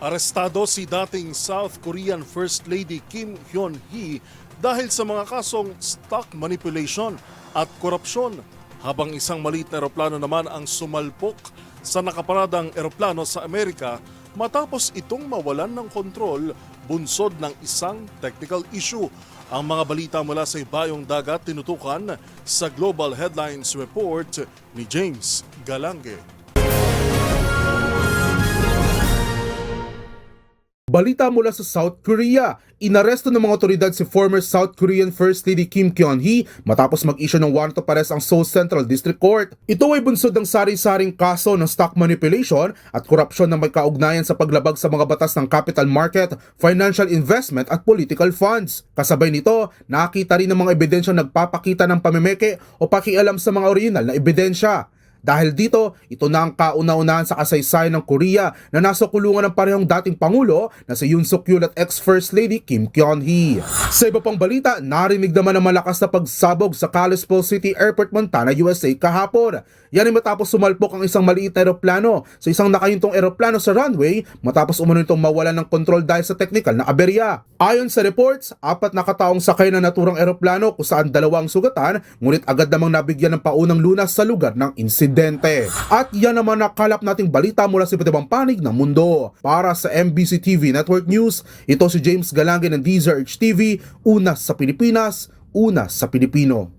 Arestado si dating South Korean First Lady Kim Hyun-hee dahil sa mga kasong stock manipulation at korupsyon, habang isang maliit na eroplano naman ang sumalpok sa nakaparadang eroplano sa Amerika matapos itong mawalan ng kontrol bunsod ng isang technical issue. Ang mga balita mula sa ibayong dagat tinutukan sa Global Headlines Report ni James Galange. Balita mula sa South Korea, inaresto ng mga otoridad si former South Korean First Lady Kim Hyun-hee matapos mag-issue ng warrant of arrest ang Seoul Central District Court. Ito ay bunsod ng sari-saring kaso ng stock manipulation at korupsyon na may kaugnayan sa paglabag sa mga batas ng capital market, financial investment at political funds. Kasabay nito, nakita rin ng mga ebidensyang nagpapakita ng pamimeke o pakialam sa mga original na ebidensya. Dahil dito, ito na ang kauna-unahan sa kasaysayan ng Korea na nasa kulungan ng parehong dating Pangulo na si Yoon Suk-yeol at ex-First Lady Kim Hyun-hee. Sa iba pang balita, narinig naman ang malakas na pagsabog sa Kalispell City Airport, Montana, USA kahapon. Yan ay matapos sumalpok ang isang maliit na eroplano sa isang nakayuntong eroplano sa runway matapos umano itong mawalan ng kontrol dahil sa technical na aberya. Ayon sa reports, 4 na kataong sakay na naturang eroplano kung saan 2 ang sugatan, ngunit agad namang nabigyan ng paunang lunas sa lugar ng insidente. At yan naman nakalap nating balita mula sa iba't ibang panig ng mundo. Para sa MBC TV Network News, ito si James Galange ng DZRH TV, una sa Pilipinas, una sa Pilipino.